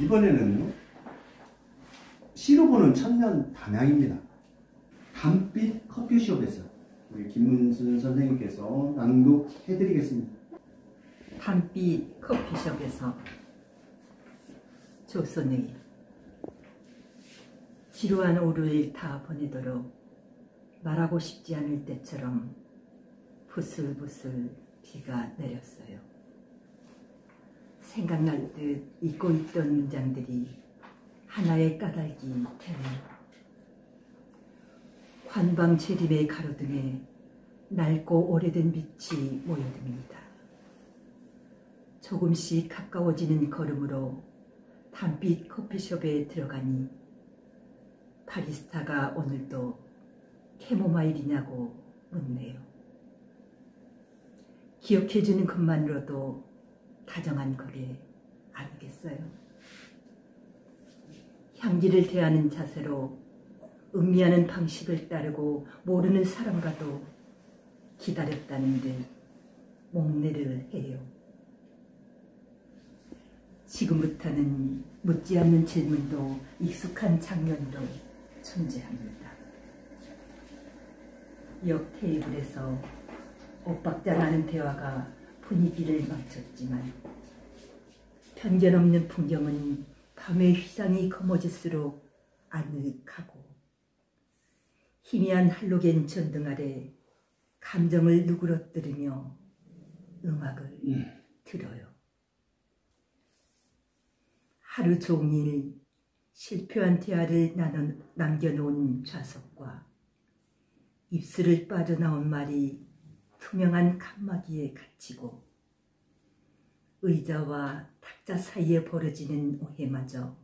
이번에는요, 시로 보는 천년 담양입니다. 담빛 커피숍에서 우리 김문순 선생님께서 낭독해드리겠습니다. 담빛 커피숍에서 조선의 지루한 오후를 다 보내도록 말하고 싶지 않을 때처럼 부슬부슬 비가 내렸어요. 생각날 듯 잊고 있던 문장들이 하나의 까닭이 되네요. 관방 재림의 가로등에 낡고 오래된 빛이 모여듭니다. 조금씩 가까워지는 걸음으로 담빛 커피숍에 들어가니 바리스타가 오늘도 캐모마일이냐고 묻네요. 기억해주는 것만으로도 다정한 거래 아니겠어요? 향기를 대하는 자세로 음미하는 방식을 따르고 모르는 사람과도 기다렸다는 듯 목례를 해요. 지금부터는 묻지 않는 질문도 익숙한 장면으로 존재합니다. 옆 테이블에서 엇박자 나는 대화가 분위기를 망쳤지만 편견 없는 풍경은 밤의 휘장이 검어질수록 아늑하고 희미한 할로겐 전등 아래 감정을 누그러뜨리며 음악을 들어요. 하루 종일 실표한 대화를 남겨놓은 좌석과 입술을 빠져나온 말이 투명한 칸막이에 갇히고 의자와 탁자 사이에 벌어지는 오해마저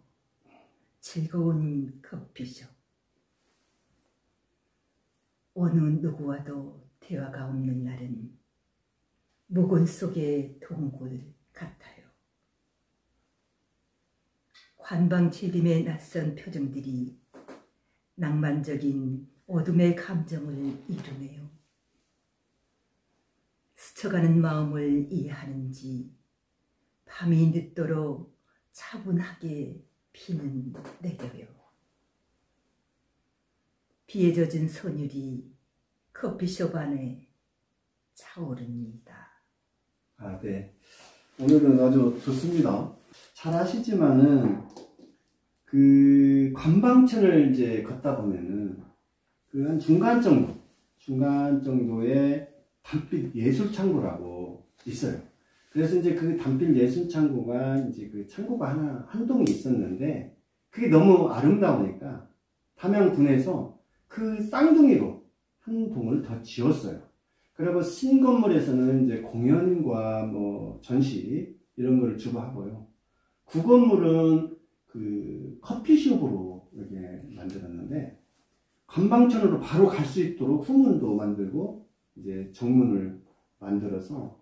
즐거운 커피숍. 어느 누구와도 대화가 없는 날은 묵은 속의 동굴 같아요. 관방 재림의 낯선 표정들이 낭만적인 어둠의 감정을 이루네요. 스쳐가는 마음을 이해하는지 밤이 늦도록 차분하게 비는 내려요. 비에 젖은 선율이 커피숍 안에 차오릅니다. 아, 네. 오늘은 아주 좋습니다. 잘 아시지만은 그 관방천을 이제 걷다 보면은 그 한 중간 정도의 담빛 예술 창고라고 있어요. 그래서 이제 그 담빛 예술 창고가 이제 그 창고가 한 동이 있었는데 그게 너무 아름다우니까 담양군에서 그 쌍둥이로 한 동을 더 지었어요. 그리고 신건물에서는 이제 공연과 뭐 전시 이런 걸 주로 하고요. 구건물은 그 커피숍으로 이렇게 만들었는데 관방천으로 바로 갈 수 있도록 후문도 만들고 이제 정문을 만들어서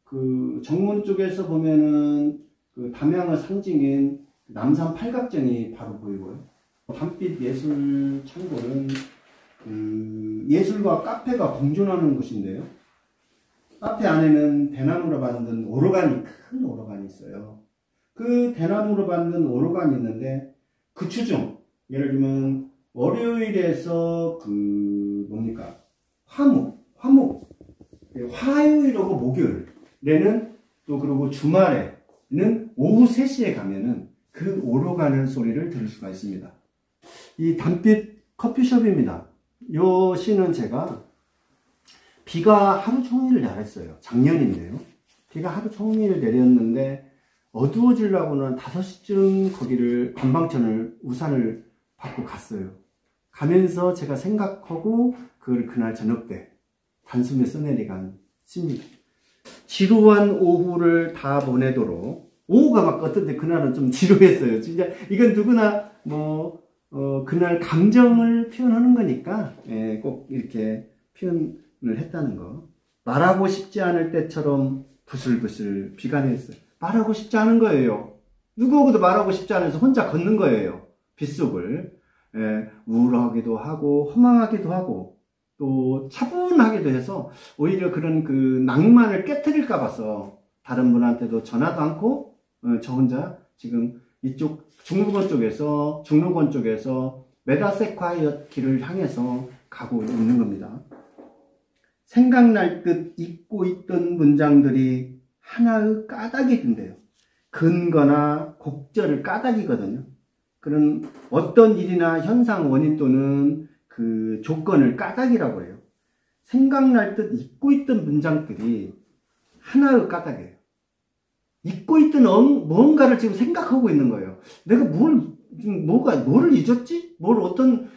그 정문 쪽에서 보면은 그 담양의 상징인 남산 팔각정이 바로 보이고요. 담빛 예술 창고는 그 예술과 카페가 공존하는 곳인데요. 카페 안에는 대나무로 만든 큰 오로간이 있어요. 그 대나무로 만든 오로간이 있는데 그 주중, 예를 들면 월요일에서 그 뭡니까 화목 화요일하고 목요일에는 또 그리고 주말에는 오후 3시에 가면은 그 오로가는 소리를 들을 수가 있습니다. 이 담빛 커피숍입니다. 요 시는 제가 비가 하루 종일 내렸어요. 작년인데요. 비가 하루 종일 내렸는데 어두워지려고는 5시쯤 거기를 관방천을 우산을 받고 갔어요. 가면서 제가 생각하고 그걸 그날 저녁 때 단숨에 써내리간 시입니다. 지루한 오후를 다 보내도록 오후가 막 어떤데 그날은 좀 지루했어요. 진짜 이건 누구나 뭐 그날 감정을 표현하는 거니까 꼭 이렇게 표현을 했다는 거. 말하고 싶지 않을 때처럼 부슬부슬 비가 냈어요. 말하고 싶지 않은 거예요. 누구하고도 말하고 싶지 않아서 혼자 걷는 거예요. 빗속을. 우울하기도 하고 허망하기도 하고 또 차분하기도 해서 오히려 그런 그 낭만을 깨트릴까 봐서 다른 분한테도 전화도 않고 저 혼자 지금 이쪽 중루권 쪽에서 메다세콰이엇 길을 향해서 가고 있는 겁니다. 생각날 듯 잊고 있던 문장들이 하나의 까닭이 된대요. 근거나 곡절을 까닭이거든요. 그런 어떤 일이나 현상, 원인 또는 그 조건을 까닭이라고 해요. 생각날 듯 잊고 있던 문장들이 하나의 까닭이에요. 잊고 있던 뭔가를 지금 생각하고 있는 거예요. 내가 뭐를 잊었지?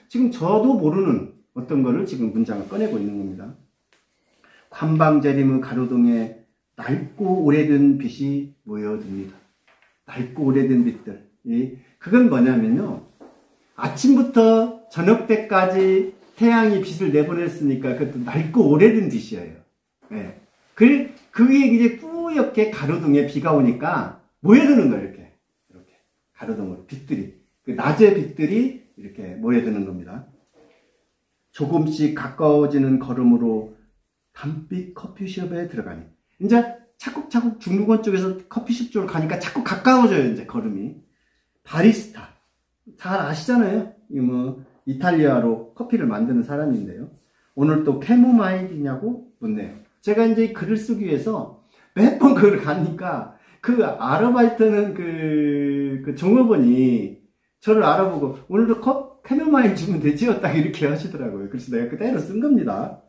지금 저도 모르는 어떤 거를 지금 문장을 꺼내고 있는 겁니다. 관방제림의 가로등에 낡고 오래된 빛이 모여듭니다. 낡고 오래된 빛들. 그건 뭐냐면요. 아침부터 저녁 때까지 태양이 빛을 내보냈으니까 그것도 낡고 오래된 빛이에요. 네. 그게 이제 뿌옇게 가로등에 비가 오니까 모여드는 거예요. 이렇게 가로등으로 빛들이. 그 낮의 빛들이 이렇게 모여드는 겁니다. 조금씩 가까워지는 걸음으로 담빛 커피숍에 들어가니. 이제 차곡차곡 중루권 쪽에서 커피숍 쪽으로 가니까 자꾸 가까워져요. 이제 걸음이. 바리스타. 잘 아시잖아요. 이탈리아로 커피를 만드는 사람인데요. 오늘 또 캐모마일이냐고 묻네요. 제가 이제 글을 쓰기 위해서 몇 번 글을 가니까 그 아르바이트는 그 종업원이 저를 알아보고 오늘도 캐모마일 주면 되지요? 딱 이렇게 하시더라고요. 그래서 내가 그대로 쓴 겁니다.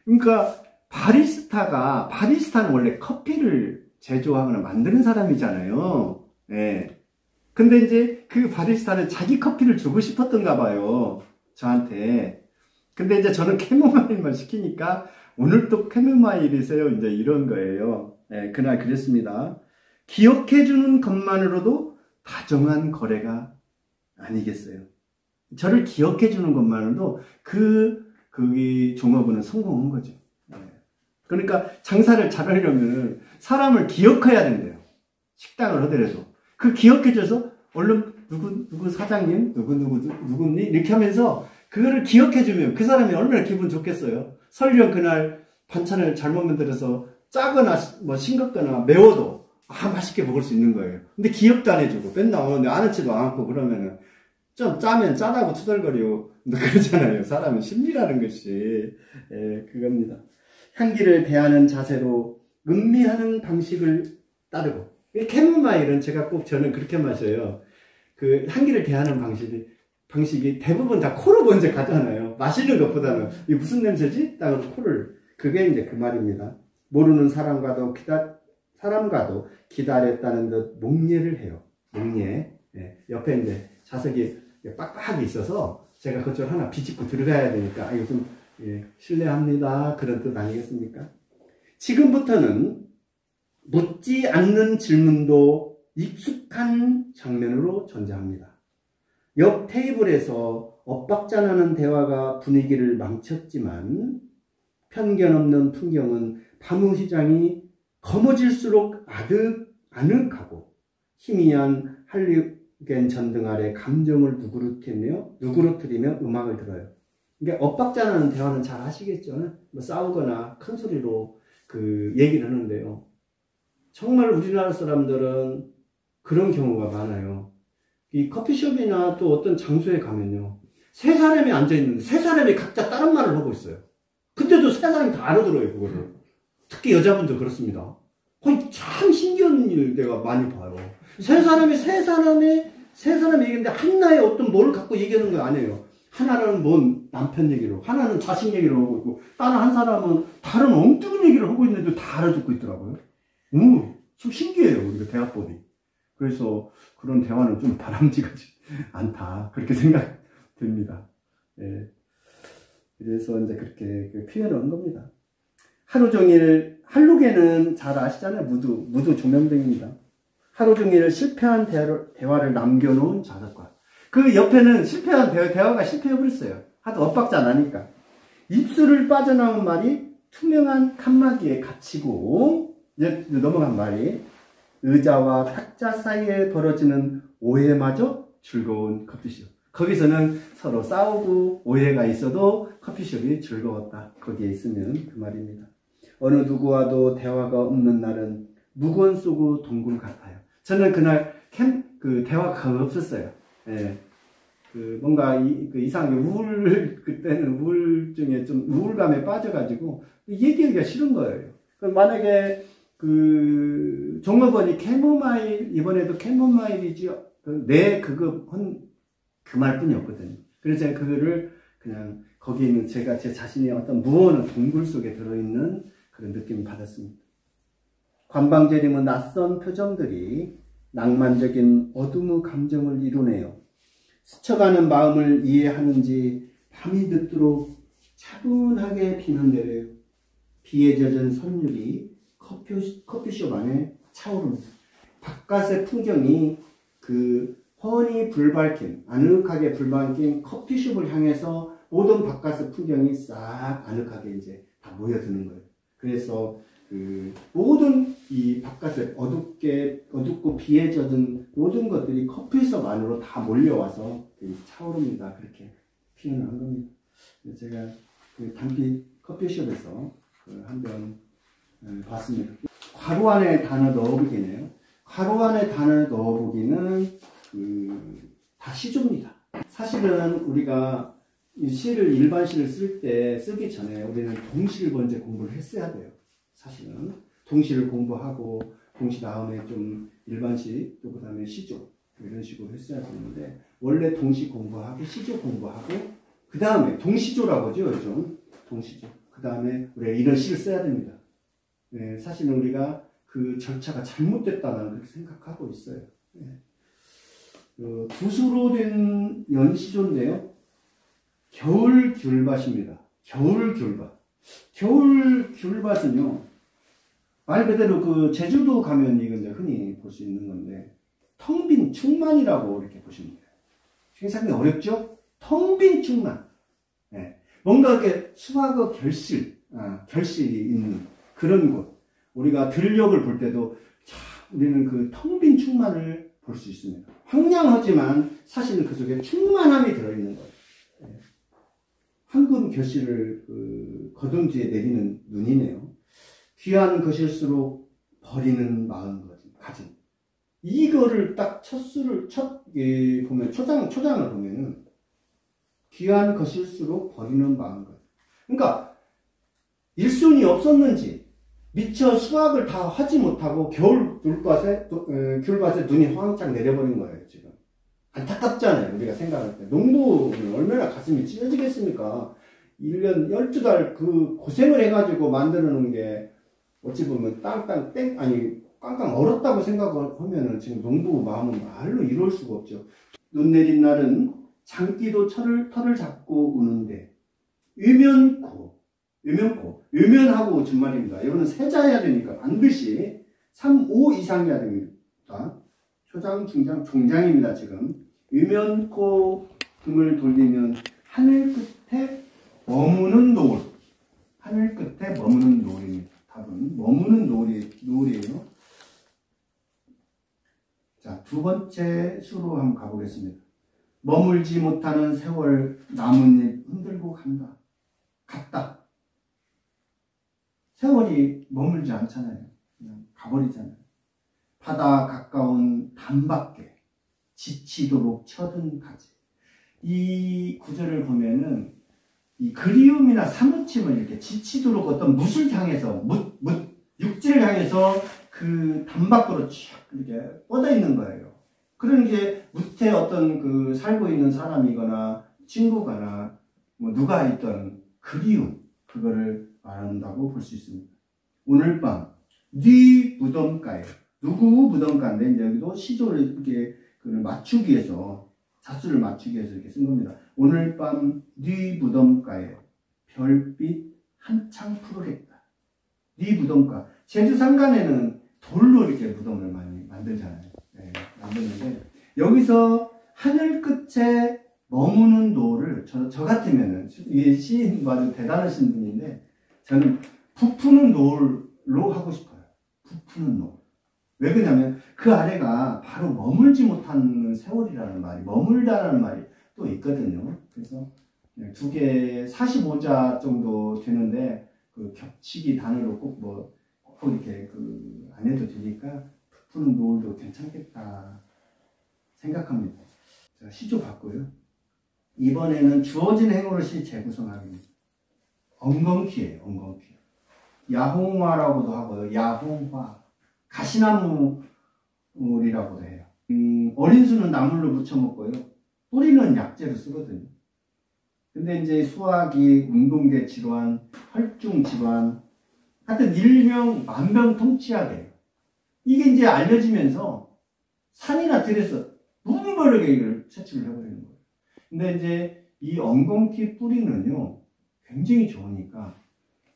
그러니까 바리스타는 원래 커피를 제조하거나 만드는 사람이잖아요. 예. 근데 이제 그 바리스타는 자기 커피를 주고 싶었던가 봐요. 저한테. 근데 이제 저는 캐모마일만 시키니까 오늘 또 캐모마일이세요. 이제 이런 거예요. 예, 그날 그랬습니다. 기억해주는 것만으로도 다정한 거래가 아니겠어요. 저를 기억해주는 것만으로도 그 종업원은 성공한 거죠. 예. 그러니까 장사를 잘하려면 사람을 기억해야 된대요. 식당을 하더라도. 그 기억해줘서 얼른 누구 사장님 누구니 이렇게 하면서 그거를 기억해주면 그 사람이 얼마나 기분 좋겠어요. 설령 그날 반찬을 잘못 만들어서 짜거나 뭐 싱겁거나 매워도 맛있게 먹을 수 있는 거예요. 근데 기억도 안 해주고 맨날 오는데 아는 체도 않고 그러면은 좀 짜면 짜다고 투덜거리고 그러잖아요. 사람은 심리라는 것이. 예, 그겁니다. 향기를 대하는 자세로 음미하는 방식을 따르고. 캐모마일은 저는 그렇게 마셔요. 그 향기를 대하는 방식이 대부분 다 코로 먼저 가잖아요. 마시는 것보다는. 이게 무슨 냄새지? 딱 코를. 그게 이제 그 말입니다. 모르는 사람과도 기다렸다는 듯 목례를 해요. 목례. 예, 옆에 이제 좌석이 빡빡하게 있어서 제가 그쪽 하나 비집고 들어가야 되니까 이거 좀 실례합니다. 그런 뜻 아니겠습니까? 지금부터는 묻지 않는 질문도 익숙한 장면으로 존재합니다. 옆 테이블에서 엇박자나는 대화가 분위기를 망쳤지만 편견 없는 풍경은 밤의시장이 검어질수록 아늑하고 희미한 할리겐 전등 아래 감정을 누그러뜨리며 음악을 들어요. 그러니까 엇박자나는 대화는 잘 아시겠죠? 뭐 싸우거나 큰 소리로 그 얘기를 하는데요. 정말 우리나라 사람들은 그런 경우가 많아요. 이 커피숍이나 또 어떤 장소에 가면요. 세 사람이 앉아있는데 세 사람이 각자 다른 말을 하고 있어요. 근데도 세 사람이 다 알아들어요, 그거를. 특히 여자분들 그렇습니다. 거의 참 신기한 일 내가 많이 봐요. 세 사람이 얘기하는데 하나의 어떤 뭘 갖고 얘기하는 거 아니에요. 하나는 뭔 남편 얘기로, 하나는 자식 얘기를 하고 있고, 다른 한 사람은 다른 엉뚱한 얘기를 하고 있는데 다 알아듣고 있더라고요. 좀 신기해요, 우리가 대화법이. 그래서 그런 대화는 좀 바람직하지 않다. 그렇게 생각됩니다. 예. 그래서 이제 그렇게 표현을 한 겁니다. 하루 종일, 할루게는 잘 아시잖아요. 무드 조명등입니다. 하루 종일 실패한 대화를 남겨놓은 좌석과. 그 옆에는 실패한 대화가 실패해버렸어요. 하도 엇박자 나니까. 입술을 빠져나온 말이 투명한 칸막이에 갇히고, 이제 넘어간 말이 의자와 탁자 사이에 벌어지는 오해마저 즐거운 커피숍. 거기서는 서로 싸우고 오해가 있어도 커피숍이 즐거웠다. 거기에 있으면 그 말입니다. 어느 누구와도 대화가 없는 날은 무건 쏘고 동굴 같아요. 저는 그날 그 대화가 없었어요. 예. 그 뭔가 이상하게 그때는 우울증에 좀 우울감에 빠져가지고 얘기하기가 싫은 거예요. 그럼 만약에 그 종업원이 캐모마일, 이번에도 캐모마일이지요. 그 말뿐이었거든요. 그래서 제가 그거를 그냥 거기에 있는 제 자신의 어떤 무언의 동굴 속에 들어있는 그런 느낌을 받았습니다. 관방제림은 낯선 표정들이 낭만적인 어둠의 감정을 이루네요. 스쳐가는 마음을 이해하는지 밤이 늦도록 차분하게 비는 내려요. 비에 젖은 선율이 커피숍 안에 차오릅니다. 바깥의 풍경이 그 훤히 불밝힌, 아늑하게 불밝힌 커피숍을 향해서 모든 바깥의 풍경이 싹 아늑하게 이제 다 모여드는 거예요. 그래서 그 모든 이 바깥에 어둡고 비에 젖은 모든 것들이 커피숍 안으로 다 몰려와서 차오릅니다. 그렇게 표현을 한 겁니다. 제가 그 단비 커피숍에서 한번 봤습니다. 괄호 안에 단어 넣어보기네요. 괄호 안에 단어 넣어보기는 다 시조입니다. 사실은 우리가 이 시를 일반 시를 쓰기 전에 우리는 동시를 먼저 공부를 했어야 돼요. 사실은 동시를 공부하고 동시 다음에 좀 일반시 또 그다음에 시조 이런 식으로 했어야 되는데 원래 동시 공부하고 시조 공부하고 그 다음에 동시조라고 하죠. 요즘 동시조. 그 다음에 우리가 이런 시를 써야 됩니다. 네, 사실은 우리가 그 절차가 잘못됐다는 그렇게 생각하고 있어요. 네. 두수로 된 연시조인데요. 겨울 귤밭입니다. 겨울 귤밭. 겨울 귤밭은요, 말 그대로 그 제주도 가면 이건 이제 흔히 볼 수 있는 건데, 텅 빈 충만이라고 이렇게 보시면 돼요. 굉장히 어렵죠? 텅 빈 충만. 네. 뭔가 이렇게 수학의 결실이 있는 그런 곳. 우리가 들녘을 볼 때도, 우리는 그 텅 빈 충만을 볼 수 있습니다. 황량하지만 사실은 그 속에 충만함이 들어있는 거예요. 네. 황금 결실을 거둔 뒤에 내리는 눈이네요. 귀한 것일수록 버리는 마음가짐. 이거를 딱 보면 초장을 보면은 귀한 것일수록 버리는 마음가짐. 그러니까 일손이 없었는지 미처 수확을 다 하지 못하고 겨울 귤밭에 눈이 황짝 내려버린 거예요, 지금. 안타깝잖아요, 우리가 생각할 때. 농부는 얼마나 가슴이 찢어지겠습니까? 1년 12달 그 고생을 해가지고 만들어 놓은 게 어찌 보면 깡깡 얼었다고 생각하면은 지금 농부 마음은 말로 이룰 수가 없죠. 눈 내린 날은 장기도 털을 잡고 우는데, 유면하고 준말입니다. 이거는 세자해야 되니까 반드시 3, 5 이상이어야 됩니다. 초장, 중장, 종장입니다, 지금. 유면코 등을 돌리면 하늘 끝에 머무는 노을. 하늘 끝에 머무는 노을입니다. 답은 머무는 노을이에요. 자, 두 번째 수로 한번 가보겠습니다. 머물지 못하는 세월 나뭇잎 흔들고 갔다. 세월이 머물지 않잖아요. 그냥 가버리잖아요. 바다 가까운 담밖에 지치도록 쳐든 가지. 이 구절을 보면은 이 그리움이나 사무침을 이렇게 지치도록 어떤 뭇을 향해서 육지를 향해서 그 담밖으로 쭉 이렇게 뻗어 있는 거예요. 그런 게 뭇에 어떤 그 살고 있는 사람이거나 친구거나 뭐 누가 있던 그리움, 그거를 말한다고 볼 수 있습니다. 오늘 밤 네 무덤가에, 누구 무덤가인데 이제 여기도 시조를 이렇게 맞추기 위해서, 자수를 맞추기 위해서 이렇게 쓴 겁니다. 오늘 밤 네 무덤가에 별빛 한창 푸르겠다. 네 무덤가. 제주 산간에는 돌로 이렇게 무덤을 많이 만들잖아요. 네, 만드는데 여기서 하늘 끝에 머무는 노를 저 같으면은, 이게 시인 아주 대단하신 분인데 저는 부푸는 노을로 하고 싶어요. 부푸는 노을. 왜 그러냐면 그 아래가 바로 머물지 못하는 세월이라는 말이, 머물다라는 말이 또 있거든요. 그래서 두 개 45자 정도 되는데 그 겹치기 단어로 꼭 이렇게 안 해도 되니까 부푸는 노을도 괜찮겠다. 생각합니다. 자, 시조 봤고요. 이번에는 주어진 행어릇이 재구성합니다. 엉겅퀴예요. 엉겅퀴. 야홍화라고도 하고요. 야홍화. 가시나무물이라고도 해요. 어린 수는 나물로 무쳐 먹고요. 뿌리는 약재로 쓰거든요. 근데 이제 수화기, 운동계 질환, 혈중 질환, 하여튼 일명 만병통치약이에요. 이게 이제 알려지면서 산이나 들에서 무분별하게 이걸 채취를 해버리는 거예요. 근데 이제 이 엉겅퀴 뿌리는요, 굉장히 좋으니까,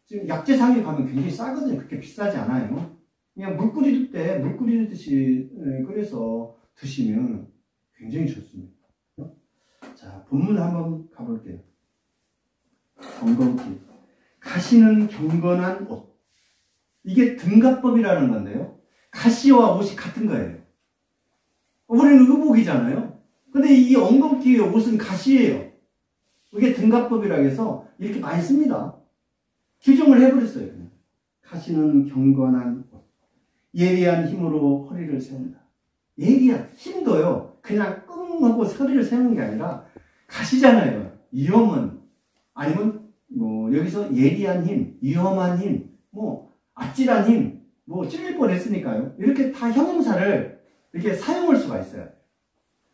지금 약재상에 가면 굉장히 싸거든요. 그렇게 비싸지 않아요. 그냥 물 끓일 때, 물 끓이듯이 끓여서 드시면 굉장히 좋습니다. 자, 본문 한번 가볼게요. 엉겅퀴. 가시는 경건한 옷. 이게 등갑법이라는 건데요. 가시와 옷이 같은 거예요. 우리는 의복이잖아요. 근데 이 엉겅퀴의 옷은 가시예요. 이게 등갑법이라고 해서 이렇게 많이 씁니다. 규정을 해버렸어요. 그냥. 가시는 경건한 옷. 예리한 힘으로 허리를 세운다. 예리한 힘도요. 그냥 끙 하고 허리를 세우는 게 아니라 가시잖아요. 위험은 아니면 뭐 여기서 예리한 힘, 위험한 힘, 뭐 아찔한 힘, 뭐 찔릴 뻔했으니까요. 이렇게 다 형용사를 이렇게 사용할 수가 있어요.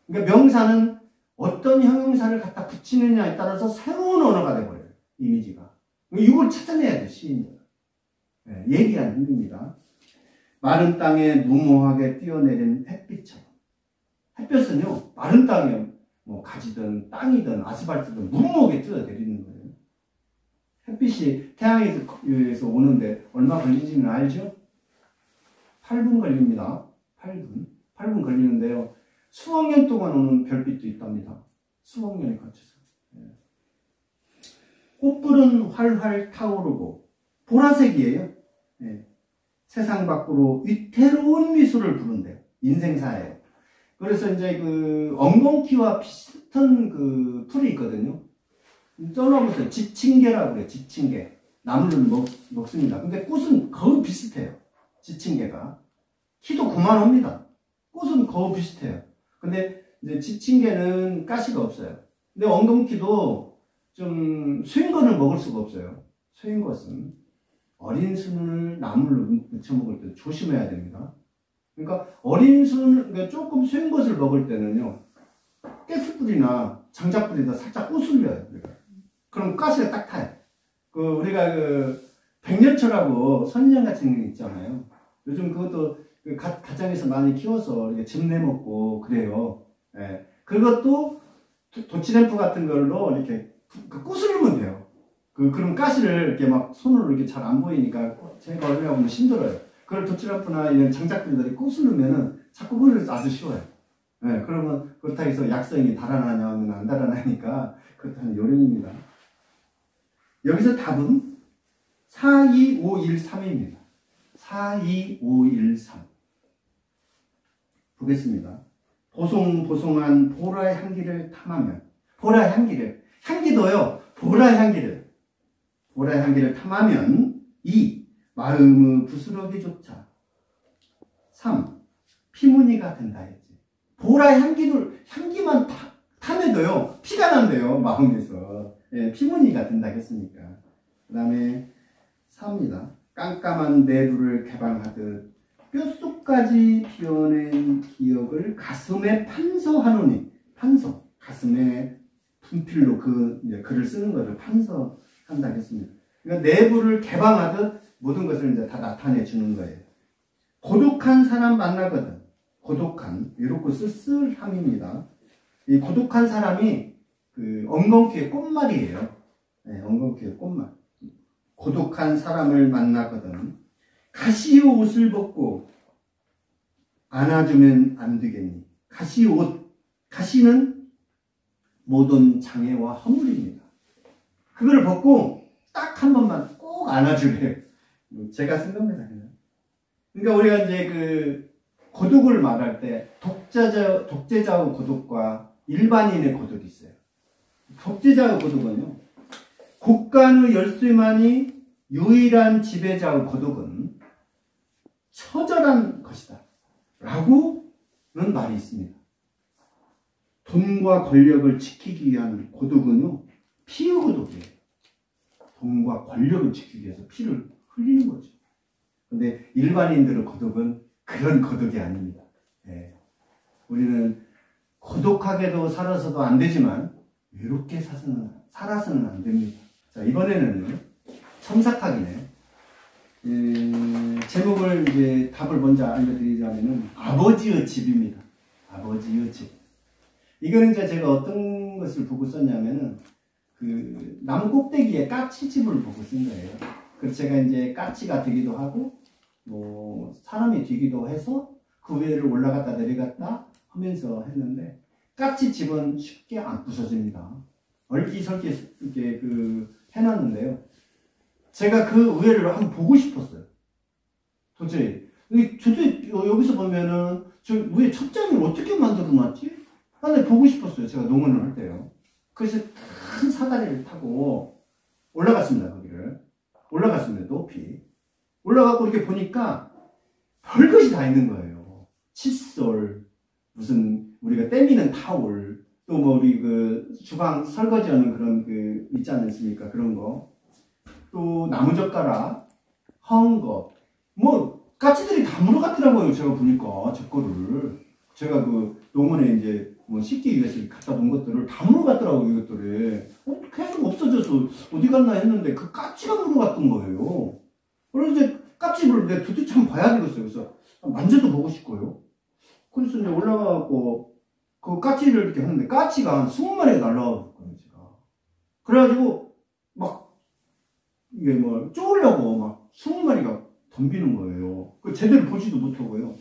그러니까 명사는 어떤 형용사를 갖다 붙이느냐에 따라서 새로운 언어가 돼버려요. 이미지가. 이걸 찾아내야 돼요. 시인은. 네, 예리한 힘입니다. 마른 땅에 무모하게 뛰어내린 햇빛처럼. 햇볕은요, 마른 땅에 뭐 가지든 땅이든 아스팔트든 무모하게 뛰어내리는 거예요. 햇빛이 태양에서 오는데 얼마 걸리지는 알죠? 8분 걸립니다. 8분 걸리는데요. 수억 년 동안 오는 별빛도 있답니다. 수억 년에 걸쳐서. 꽃불은 활활 타오르고 보라색이에요. 네. 세상 밖으로 위태로운 미소를 부른대요. 인생사예요. 그래서 이제 그 엉겅퀴와 비슷한 그 풀이 있거든요. 써놔보세요. 지친개라고 그래요. 지친개. 나무를 먹습니다. 근데 꽃은 거의 비슷해요. 지친개가. 키도 그만합니다. 꽃은 거의 비슷해요. 근데 이제 지친개는 가시가 없어요. 근데 엉겅퀴도 좀 쇠인것을 먹을 수가 없어요. 쇠인것은. 어린 순을 나물로 무쳐 먹을 때 조심해야 됩니다. 그러니까 어린 순, 그러니까 조금 쇠인 것을 먹을 때는요, 가스불이나 장작불에다 살짝 꼬슬려요. 그럼 가시가 딱 타요. 우리가 백년초라고 선인장 같은 게 있잖아요. 요즘 그것도 가정에서 많이 키워서 이렇게 즙 내먹고 그래요. 예. 그것도 도치램프 같은 걸로 이렇게 꼬슬리면 돼요. 그럼 가시를 이렇게 막 손으로 이렇게 잘 안 보이니까 제가 얼려면 힘들어요. 그걸 도치램프나 이런 장작들이 꼬슬리면은 자꾸 그걸 아주 쉬워요. 네, 그러면 그렇다고 해서 약성이 달아나냐면 안 달아나니까 그렇다는 요령입니다. 여기서 답은 42513입니다. 42513. 보겠습니다. 보송보송한 보라의 향기를 탐하면, 보라의 향기를, 향기도요, 보라의 향기를 탐하면 2. 마음의 부스러기조차 3. 피무늬가 된다 했지. 보라의 향기만 탐해도요, 피가 난대요, 마음에서. 예, 피무늬가 된다 했으니까. 그 다음에 4입니다. 깜깜한 내부를 개방하듯 뼛속까지 피어낸 기억을 가슴에 판서하노니. 판서. 가슴에 분필로 글을 쓰는 것을 판서한다 했습니다. 그러니까 내부를 개방하듯 모든 것을 이제 다 나타내 주는 거예요. 고독한 사람 만나거든. 고독한, 외롭고 쓸쓸함입니다. 이 고독한 사람이 엉겅퀴의 꽃말이에요. 네, 엉겅퀴의 꽃말. 고독한 사람을 만나거든. 가시의 옷을 벗고 안아주면 안 되겠니? 가시의 옷. 가시는 모든 장애와 허물입니다. 그걸 벗고 딱 한 번만 꼭 안아주래요. 제가 쓴 겁니다. 그러니까 우리가 이제 고독을 말할 때 독재자의 고독과 일반인의 고독이 있어요. 독재자의 고독은요, 국간의 열쇠만이 유일한 지배자의 고독은 처절한 것이다 라고는 말이 있습니다. 돈과 권력을 지키기 위한 고독은요, 피의 고독이에요. 돈과 권력을 지키기 위해서 피를 흘리는 거죠. 근데 일반인들의 고독은 그런 고독이 아닙니다. 예. 우리는 고독하게도 살아서도 안 되지만 외롭게 살아서는 안 됩니다. 자, 이번에는 첨삭하기네. 제목을 이제 답을 먼저 알려드리자면은 아버지의 집입니다. 아버지의 집. 이거는 이제 제가 어떤 것을 보고 썼냐면은 그 나무 꼭대기에 까치집을 보고 쓴 거예요. 그래서 제가 이제 까치가 되기도 하고 뭐 사람이 되기도 해서 그 위를 올라갔다 내려갔다 하면서 했는데 까치집은 쉽게 안 부서집니다. 얼기설기 이렇게 그 해놨는데요. 제가 그 위를 한번 보고 싶었어요. 도저히 여기서 보면은 저 위에 첩장을 어떻게 만들어 놨지? 근데 보고 싶었어요. 제가 농원을 할 때요. 그래서 큰 사다리를 타고 올라갔습니다. 거기를 올라갔습니다. 높이 올라가고 이렇게 보니까 별것이 다 있는 거예요. 칫솔, 무슨 우리가 때미는 타올, 또 뭐 우리 그 주방 설거지하는 그런 그 있지 않습니까? 그런 거, 또 나무젓가락, 헝겊, 뭐 까치들이 다 물어갔더라고요. 제가 보니까 제 거를 제가 그 농원에 이제 뭐 씻기 위해서 갖다 놓은 것들을 다 물어갔더라고요. 이것들을 계속 없어져서 어디 갔나 했는데 그 까치가 물어갔던 거예요. 그래서 이제 까치를 내가 도대체 한번 봐야 되겠어요. 그래서 만져도 보고 싶고요. 그래서 이제 올라가고 그 까치를 이렇게 하는데 까치가 한 20마리가 날라왔거든요. 제가 그래가지고 막 이게 뭐 쪼으려고 막 20마리가 덤비는 거예요. 그 제대로 보지도 못하고요.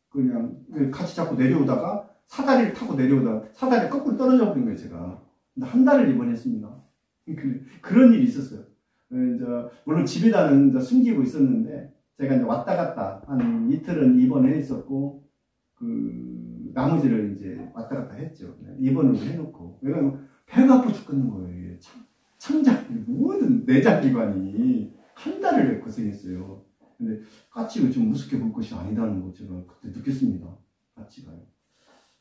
그냥 같이 자꾸 내려오다가 사다리를 타고 내려오다가 사다리 거꾸로 떨어져 버린 거예요. 제가. 근데 한 달을 입원했습니다. 그런 일이 있었어요. 이제 물론 집에다는 이제 숨기고 있었는데 제가 이제 왔다 갔다 한 이틀은 입원해 있었고 그 나머지를 이제 왔다 갔다 했죠. 입원을 해놓고 왜냐면 배가 아파 죽겠는 거예요. 창작 모든 내장기관이 한 달을 고생했어요. 근데 까치가 좀 우습게 볼 것이 아니다는 거 제가 그때 느꼈습니다. 까치가요.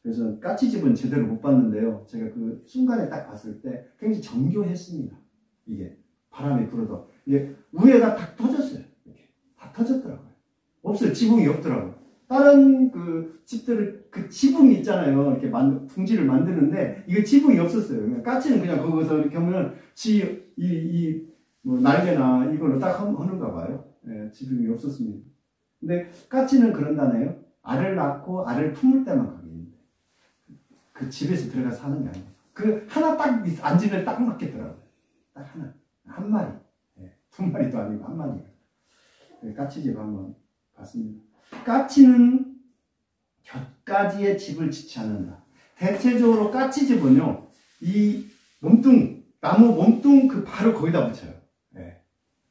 그래서 까치집은 제대로 못 봤는데요. 제가 그 순간에 딱 봤을 때 굉장히 정교했습니다. 이게 바람이 불어도 이게 위에가 다 터졌어요. 이렇게 다 터졌더라고요. 없어요. 지붕이 없더라고요. 다른 그 집들은 그 지붕이 있잖아요. 이렇게 둥지를 만드는데 이거 지붕이 없었어요. 까치는 그냥 거기서 이렇게 하면 뭐 날개나 이걸로 딱 하는가 봐요. 예, 지붕이 없었습니다. 근데 까치는 그런다네요. 알을 낳고 알을 품을 때만 거기 있는데 그 집에서 들어가서 사는 게 아니에요. 그 하나 딱 앉으면 딱 맞겠더라고요. 딱 하나. 한 마리. 예, 2마리도 아니고 한 마리. 예, 까치집 한번 봤습니다. 까치는 곁가지에 집을 짓지 않는다. 대체적으로 까치집은요, 이 몸뚱, 나무 몸뚱 그 바로 거기다 붙여요. 예.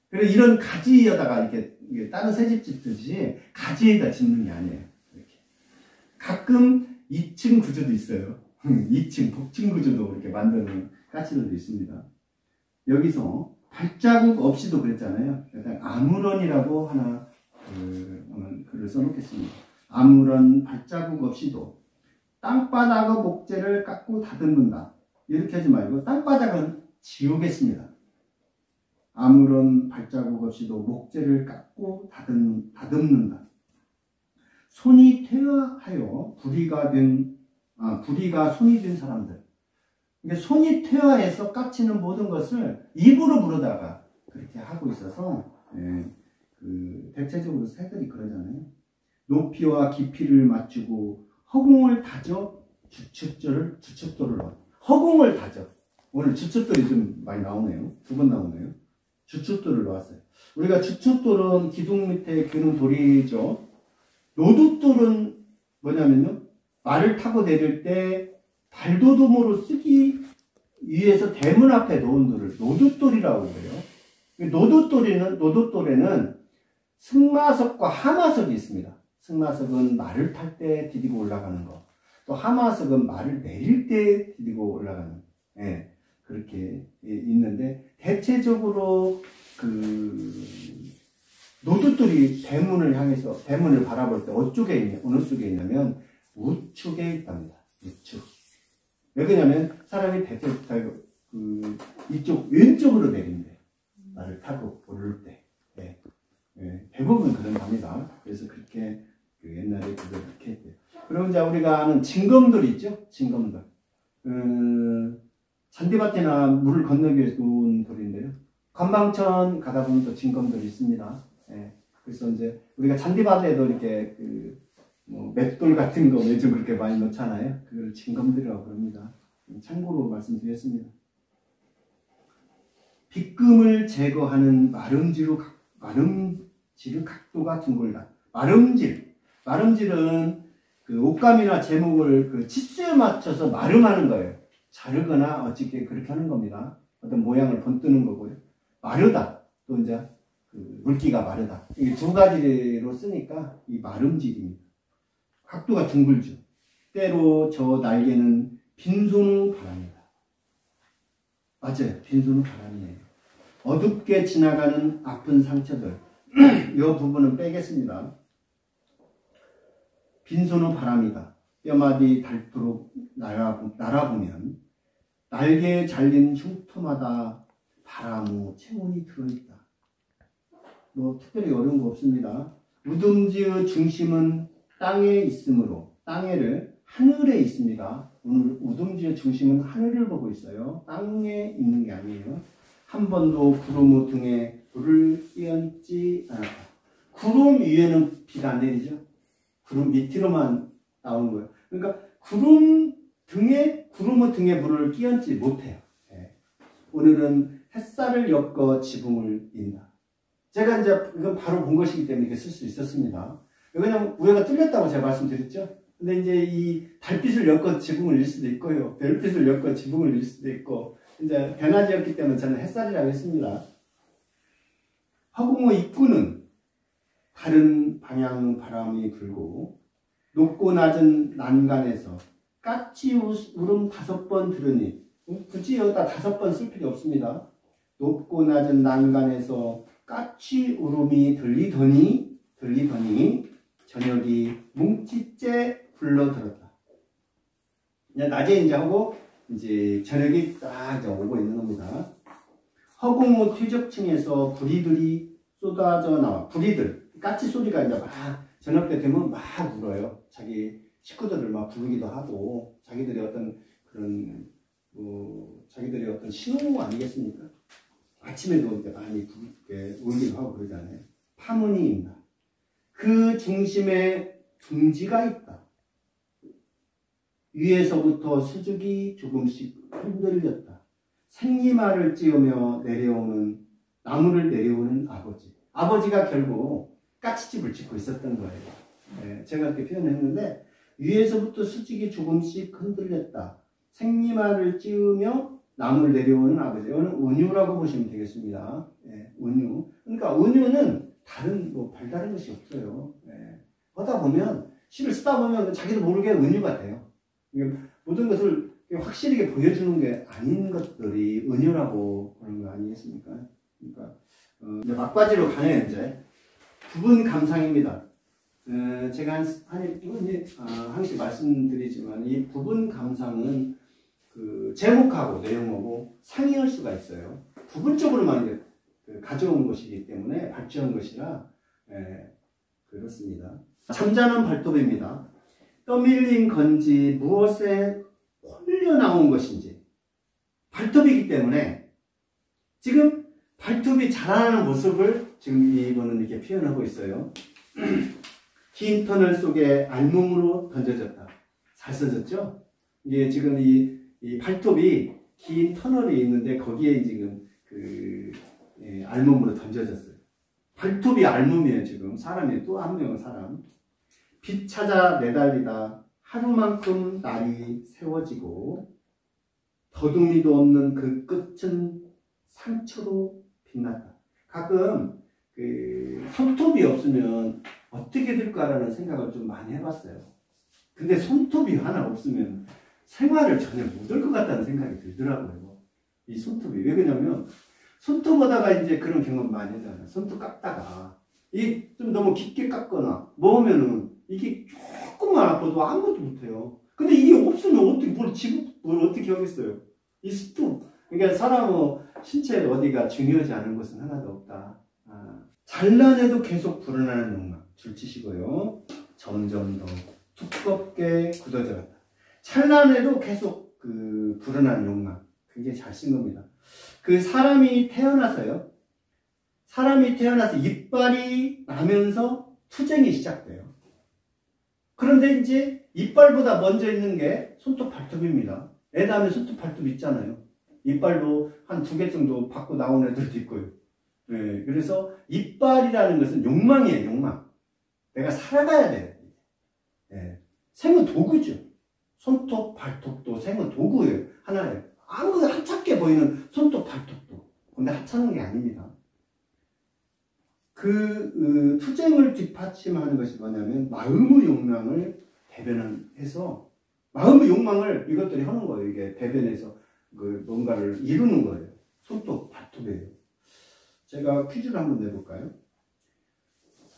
그래서 이런 가지에다가 이렇게 다른 새집 짓듯이 가지에다 짓는 게 아니에요. 이렇게. 가끔 2층 구조도 있어요. 2층, 복층 구조도 이렇게 만드는 까치들도 있습니다. 여기서 발자국 없이도 그랬잖아요. 일단 아무런이라고 하나 글을 써놓겠습니다. 아무런 발자국 없이도 땅바닥의 목재를 깎고 다듬는다. 이렇게 하지 말고 땅바닥은 지우겠습니다. 아무런 발자국 없이도 목재를 깎고 다듬는다. 손이 퇴화하여 부리가 손이 된 사람들. 그러니까 손이 퇴화해서 까치는 모든 것을 입으로 부르다가 그렇게 하고 있어서 대체적으로 새들이 그러잖아요. 높이와 깊이를 맞추고 허공을 다져 주춧돌을 넣어. 허공을 다져. 오늘 주춧돌이 좀 많이 나오네요. 2번 나오네요. 주춧돌을 놓았어요. 우리가 주춧돌은 기둥 밑에 그는 돌이죠. 노둣돌은 뭐냐면요. 말을 타고 내릴 때 발도둠으로 쓰기 위해서 대문 앞에 놓은 돌을 노둣돌이라고 그래요. 노둣돌에는 승마석과 하마석이 있습니다. 승마석은 말을 탈 때 디디고 올라가는 거. 또 하마석은 말을 내릴 때 디디고 올라가는. 예, 그렇게 있는데 대체적으로 그 노둣돌이 대문을 바라볼 때 어느 쪽에 있냐면 우측에 있답니다. 우측. 왜 그러냐면 사람이 이쪽 왼쪽으로 내린대. 말을 타고 오를 때. 네. 네. 대부분 그런 겁니다. 그래서 그렇게 옛날에 그렇게 했대요. 그럼 이제 우리가 아는 징검돌 있죠? 징검돌. 잔디밭에나 물을 건너기 위해서 놓은 돌인데요. 건방천 가다 보면 또 징검돌이 있습니다. 네. 그래서 이제 우리가 잔디밭에도 이렇게 맷돌 같은 거 요즘 그렇게 많이 넣잖아요. 그걸 징검돌이라고 그럽니다. 참고로 말씀드렸습니다. 빗금을 제거하는 마름지로 각도가 둥글다. 마름질은 그 옷감이나 제목을 그 치수에 맞춰서 마름하는 거예요. 자르거나 어떻게 그렇게 하는 겁니다. 어떤 모양을 번뜨는 거고요. 마르다. 또 이제 그 물기가 마르다. 이게 두 가지로 쓰니까 이 마름질입니다. 각도가 둥글죠. 때로 저 날개는 빈손의 바람이다. 맞아요. 빈손의 바람이에요. 어둡게 지나가는 아픈 상처들. 이 부분은 빼겠습니다. 빈손의 바람이다. 뼈마디 닳도록 날아보면 날개에 잘린 흉터마다 바람의 체온이 들어있다. 뭐 특별히 어려운 거 없습니다. 우듬지의 중심은 땅에 있으므로 땅에를 하늘에 있습니다. 오늘 우듬지의 중심은 하늘을 보고 있어요. 땅에 있는 게 아니에요. 한 번도 구름 등에 불을 끼얹지 않았다. 구름 위에는 비가 안 내리죠. 구름 밑으로만 나오는 거예요. 그러니까 구름 등에 물을 끼얹지 못해요. 네. 오늘은 햇살을 엮어 지붕을 인다. 제가 이제 이건 바로 본 것이기 때문에 이렇게 쓸 수 있었습니다. 왜냐면 우회가 뚫렸다고 제가 말씀드렸죠. 근데 이제 이 달빛을 엮어 지붕을 일 수도 있고요. 별빛을 엮어 지붕을 일 수도 있고, 이제 변화지였기 때문에 저는 햇살이라고 했습니다. 허공의 입구는 다른 방향 바람이 불고, 높고 낮은 난간에서 까치 울음 5번 들으니, 굳이 여기다 5번 쓸 필요 없습니다. 높고 낮은 난간에서 까치 울음이 들리더니 저녁이 뭉치째 불러들었다. 낮에 이제 하고 이제 저녁이 딱 이제 오고 있는 겁니다. 허공의 퇴적층에서 부리들이 쏟아져 나와. 부리들, 까치 소리가 이제 막 저녁 때 되면 막 울어요. 자기 식구들을 막 부르기도 하고, 자기들의 어떤 그런 자기들의 어떤 신호 아니겠습니까? 아침에도 이제 많이 울기도 하고 그러잖아요. 파문이 있다. 그 중심에 둥지가 있다. 위에서부터 수죽이 조금씩 흔들렸다. 생리말을 찌우며 나무를 내려오는 아버지. 아버지가 결국 까치집을 짓고 있었던 거예요. 네, 제가 이렇게 표현했는데, 위에서부터 수직이 조금씩 흔들렸다. 생리말을 찌우며 나무를 내려오는 아버지. 이거는 은유라고 보시면 되겠습니다. 네, 은유. 그러니까 은유는 별다른 것이 없어요. 네. 하다 보면, 시를 쓰다 보면 자기도 모르게 은유가 돼요. 모든 것을 확실하게 보여주는 게 아닌 것들이 은유라고 보는 거 아니겠습니까? 그러니까, 이제 막바지로 가네요, 이제. 부분 감상입니다. 제가 항상 말씀드리지만, 이 부분 감상은 그 제목하고 내용하고 상이할 수가 있어요. 부분적으로만 이제 가져온 것이기 때문에 발주한 것이라, 그렇습니다. 잠자는 발톱입니다. 떠밀린 건지 무엇에 홀려 나온 것인지, 발톱이기 때문에 지금 발톱이 자라나는 모습을 지금 이분은 이렇게 표현하고 있어요. 긴 터널 속에 알몸으로 던져졌다. 잘 써졌죠? 이게 지금 이 발톱이 긴 터널이 있는데 거기에 지금 알몸으로 던져졌어요. 발톱이 알몸이에요, 지금. 사람이 또 한 명은 사람. 빛 찾아 내달리다 하루만큼 날이 세워지고 더듬이도 없는 그 끝은 상처로 빛났다. 가끔 손톱이 없으면 어떻게 될까라는 생각을 좀 많이 해봤어요. 근데 손톱이 하나 없으면 생활을 전혀 못할 것 같다는 생각이 들더라고요. 이 손톱이. 왜 그러냐면 손톱에다가 이제 그런 경험 많이 하잖아요. 손톱 깎다가 이 좀 너무 깊게 깎거나 먹으면은 이게 조금만 아파도 아무것도 못해요. 근데 이게 없으면 어떻게 뭘 뭘 어떻게 하겠어요? 이 숲도. 그러니까 사람의 신체 어디가 중요하지 않은 것은 하나도 없다. 잘난해도 계속 불어나는 욕망. 줄치시고요. 점점 더 두껍게 굳어져 갔다. 찬란해도 계속 그 불어나는 욕망. 굉장히 잘 쓴 겁니다. 그 사람이 태어나서요. 사람이 태어나서 이빨이 나면서 투쟁이 시작돼요. 그런데 이제 이빨보다 먼저 있는 게 손톱 발톱입니다. 애 낳으면 손톱 발톱 있잖아요. 이빨도 한 2개 정도 받고 나온 애들도 있고요. 네, 그래서 이빨이라는 것은 욕망이에요, 욕망. 내가 살아가야 돼요. 네, 생은 도구죠. 손톱, 발톱도 생은 도구예요. 하나예요. 아무것도 하찮게 보이는 손톱, 발톱도. 근데 하찮은 게 아닙니다. 투쟁을 뒷받침하는 것이 뭐냐면 마음의 욕망을 대변을 해서 마음의 욕망을 이것들이 하는 거예요. 이게 대변해서 뭔가를 이루는 거예요. 손톱, 발톱이에요. 제가 퀴즈를 한번 내볼까요?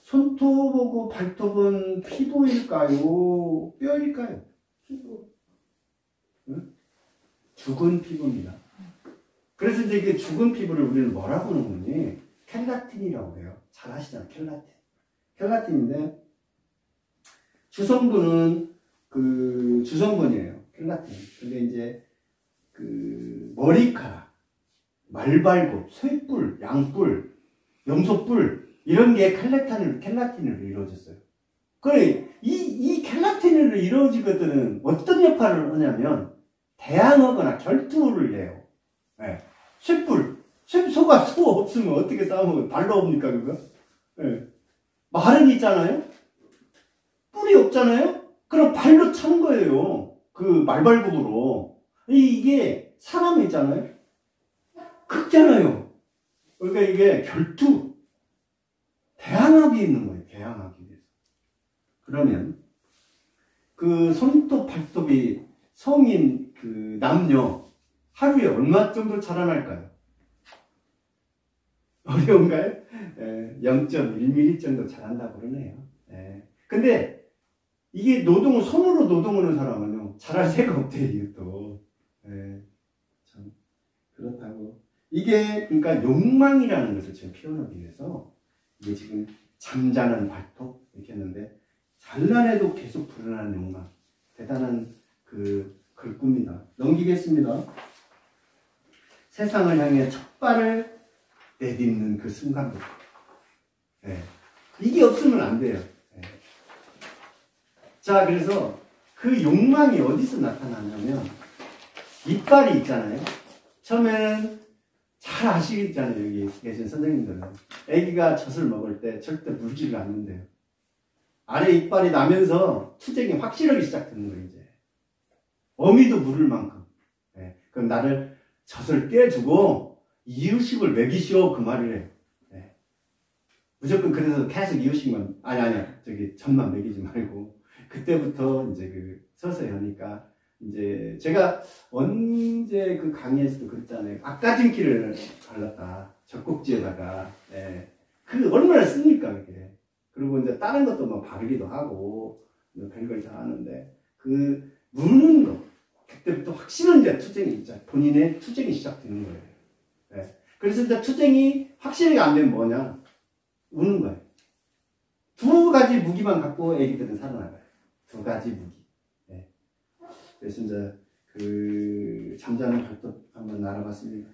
손톱하고 발톱은 피부일까요? 뼈일까요? 피부. 응? 죽은 피부입니다. 그래서 이제 이게 죽은 피부를 우리는 뭐라고 하는 거니? 켈라틴이라고 해요. 잘 아시잖아요. 켈라틴. 켈라틴인데 주성분은 주성분이에요. 켈라틴. 근데 이제 머리카락, 말발굽, 쇠뿔, 양뿔, 염소뿔 이런 게 켈라틴으로 이루어졌어요. 그래 이 켈라틴으로 이루어진 것들은 어떤 역할을 하냐면 대항하거나 결투를 해요. 네. 쇠뿔. 소가 소 없으면 어떻게 싸우면 발로 옵니까 그거? 네. 말은 있잖아요. 뿔이 없잖아요. 그럼 발로 찬 거예요. 그 말발굽으로. 이게 사람이 있잖아요. 극잖아요. 그러니까 이게 결투, 대항하기 있는 거예요. 대항하기 위해서. 그러면 그 손톱, 발톱이 성인 남녀 하루에 얼마 정도 자라날까요? 어려운가요? 0.1mm 정도 자란다고 그러네요. 근데 이게 손으로 노동하는 사람은요, 잘할 새가 없대요, 이것도. 참, 그렇다고. 이게, 그러니까 욕망이라는 것을 지금 표현하기 위해서, 이게 지금 잠자는 발톱, 이렇게 했는데, 잘난해도 계속 불어나는 욕망. 대단한 글귀입니다. 넘기겠습니다. 세상을 향해 첫 발을 내딛는 그 순간부터. 이게 없으면 안 돼요. 자, 그래서 그 욕망이 어디서 나타나냐면, 이빨이 있잖아요. 처음에는 잘 아시겠잖아요. 여기 계신 선생님들은. 아기가 젖을 먹을 때 절대 물지를 않는데요. 아래 이빨이 나면서 투쟁이 확실하게 시작되는 거예요, 이제. 어미도 물을 만큼. 그럼 나를 젖을 떼주고 이유식을 먹이시오, 그 말이래요. 무조건 그래서 계속 이유식만, 젖만 먹이지 말고. 그때부터 이제 서서히 하니까, 이제 제가 언제 강의에서도 그랬잖아요. 앞가짐기를 발랐다. 젖꼭지에다가. 얼마나 씁니까, 그게. 그리고 이제 다른 것도 뭐 바르기도 하고, 별걸 다 하는데, 무는 거. 그때부터 확실한 이제 투쟁이, 본인의 투쟁이 시작되는 거예요. 그래서 이제 투쟁이 확실하게 안 되면 뭐냐? 우는 거예요. 2가지 무기만 갖고 애기들은 살아나가요. 2가지 무기. 그래서 이제 잠자는 발톱 한번 알아봤습니다.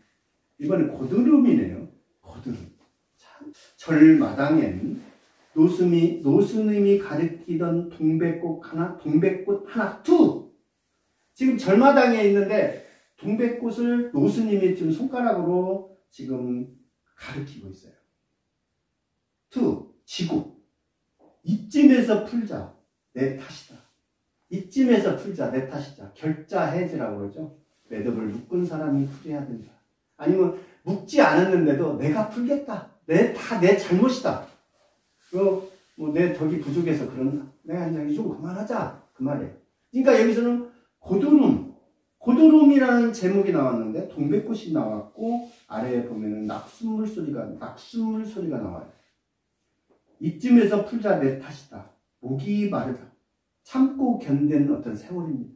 이번엔 고드름이네요. 고드름. 참. 절마당엔 노스님이 가리키던 동백꽃 하나, 투. 지금 절마당에 있는데 동백꽃을 노스님이 지금 손가락으로 지금 가리키고 있어요. 투. 지구. 이쯤에서 풀자. 내 탓이다. 이쯤에서 풀자. 내 탓이다. 결자해지라고 그러죠. 매듭을 묶은 사람이 풀어야 된다. 아니면 묶지 않았는데도 내가 풀겠다. 내 잘못이다. 내 덕이 부족해서 그런다. 내가 이제 좀 그만하자. 그 말이에요. 그러니까 여기서는 고드름이라는 제목이 나왔는데 동백꽃이 나왔고 아래에 보면은 낙숫물 소리가 나와요. 이쯤에서 풀자. 내 탓이다. 목이 마르다. 참고 견디는 어떤 세월입니다.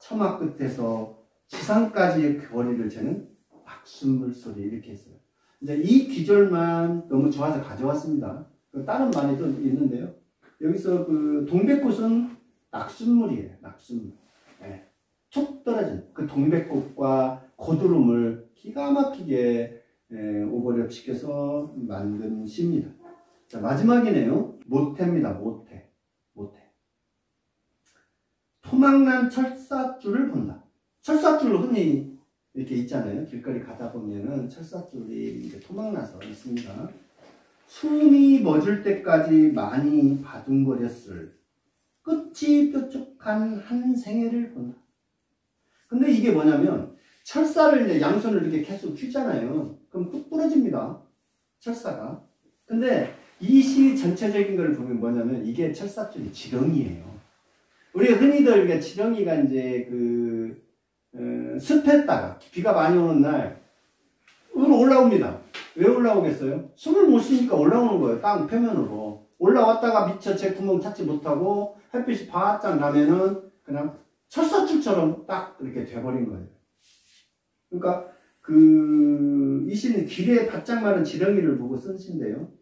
처마 끝에서 지상까지의 거리를 재는 낙숫물 소리 이렇게 했어요. 이제 이 기절만 너무 좋아서 가져왔습니다. 다른 말이 또 있는데요. 여기서 그 동백꽃은 낙숫물이에요. 낙숫물. 네. 툭 떨어진 그 동백꽃과 고드름을 기가 막히게 오버랩시켜서 만든 시입니다. 자, 마지막이네요. 모태입니다. 모태. 토막난 철사줄을 본다. 철사줄 흔히 이렇게 있잖아요. 길거리 가다 보면은 철사줄이 이제 토막나서 있습니다. 숨이 멎을 때까지 많이 바둥거렸을 끝이 뾰족한 한 생애를 본다. 근데 이게 뭐냐면 철사를 이제 양손을 이렇게 계속 휘잖아요. 그럼 뚝 부러집니다. 철사가. 근데 이 시 전체적인 걸 보면 뭐냐면 이게 철사줄이 지렁이에요. 우리가 흔히들 이게 지렁이가 이제 습했다가 비가 많이 오는 날 올라옵니다. 왜 올라오겠어요? 숨을 못 쉬니까 올라오는 거예요. 땅 표면으로. 올라왔다가 미처 제 구멍 찾지 못하고 햇빛이 바짝 나면은 그냥 철사줄처럼 딱 이렇게 돼버린 거예요. 그러니까 이 시는 길에 바짝 마른 지렁이를 보고 쓴 시인데요.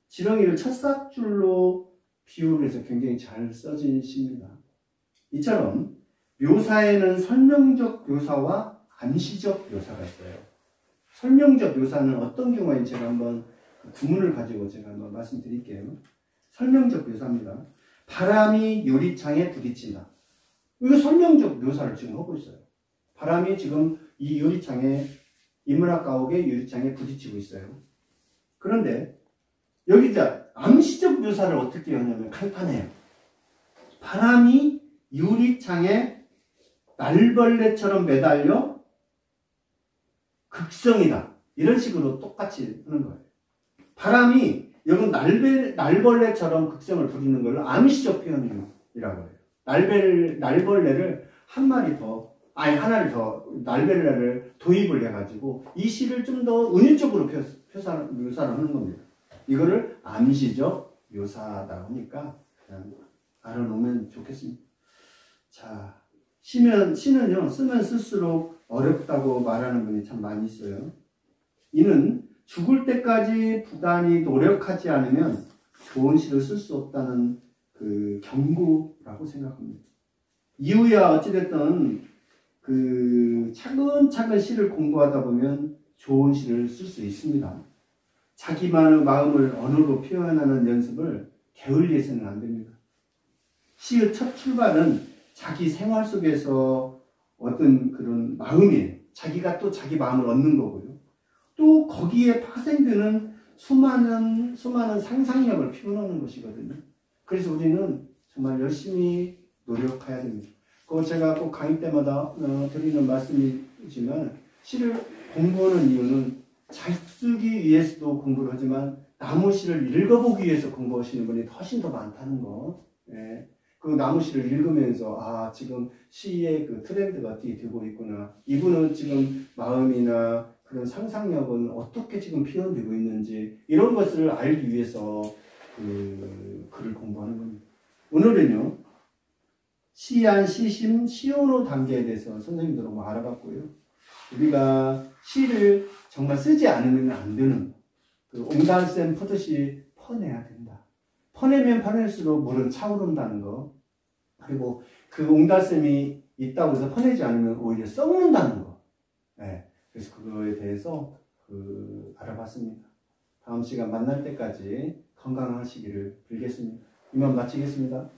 지렁이를 철사줄로 비유를 해서 굉장히 잘 써진 시입니다. 이처럼 묘사에는 설명적 묘사와 암시적 묘사가 있어요. 설명적 묘사는 어떤 경우인지 제가 한번 구문을 가지고 제가 한번 말씀드릴게요. 설명적 묘사입니다. 바람이 유리창에 부딪힌다. 이거 설명적 묘사를 지금 하고 있어요. 바람이 지금 이 유리창에, 인문학 가옥의 유리창에 부딪히고 있어요. 그런데 여기 이제 암시적 묘사를 어떻게 하냐면 간단해요. 바람이 유리창에 날벌레처럼 매달려 극성이다. 이런 식으로 똑같이 하는 거예요. 바람이 여기 날벌레처럼 극성을 부리는 걸 암시적 표현이라고 해요. 날벌레를 하나를 더 날벌레를 도입을 해가지고 이 시를 좀 더 은유적으로 묘사를 하는 겁니다. 이거를 암시적 묘사다 보니까 그냥 알아놓으면 좋겠습니다. 자, 시는요, 쓰면 쓸수록 어렵다고 말하는 분이 참 많이 있어요. 이는 죽을 때까지 부단히 노력하지 않으면 좋은 시를 쓸 수 없다는 그 경고라고 생각합니다. 이유야 어찌됐든 차근차근 시를 공부하다 보면 좋은 시를 쓸 수 있습니다. 자기만의 마음을 언어로 표현하는 연습을 게을리해서는 안 됩니다. 시의 첫 출발은 자기 생활 속에서 어떤 그런 마음이에요. 자기가 또 자기 마음을 얻는 거고요. 또 거기에 파생되는 수많은 상상력을 표현하는 것이거든요. 그래서 우리는 정말 열심히 노력해야 됩니다. 그거 제가 꼭 강의 때마다 드리는 말씀이지만 시를 공부하는 이유는 잘 쓰기 위해서도 공부를 하지만 남의 시를 읽어보기 위해서 공부하시는 분이 훨씬 더 많다는 거. 예. 그 남의 시를 읽으면서 지금 시의 그 트렌드가 어떻게 되고 있구나. 이분은 지금 마음이나 그런 상상력은 어떻게 지금 표현되고 있는지 이런 것을 알기 위해서 글을 공부하는 겁니다. 오늘은요. 시안, 시심, 시온호 단계에 대해서 선생님들 너무 알아봤고요. 우리가 시를 정말 쓰지 않으면 안 되는 옹달샘 퍼듯이 퍼내야 된다. 퍼내면 퍼낼수록 물은 차오른다는 거. 그리고 그 옹달샘이 있다고 해서 퍼내지 않으면 오히려 썩는다는 거. 네. 그래서 그거에 대해서 알아봤습니다. 다음 시간 만날 때까지 건강하시기를 빌겠습니다. 이만 마치겠습니다.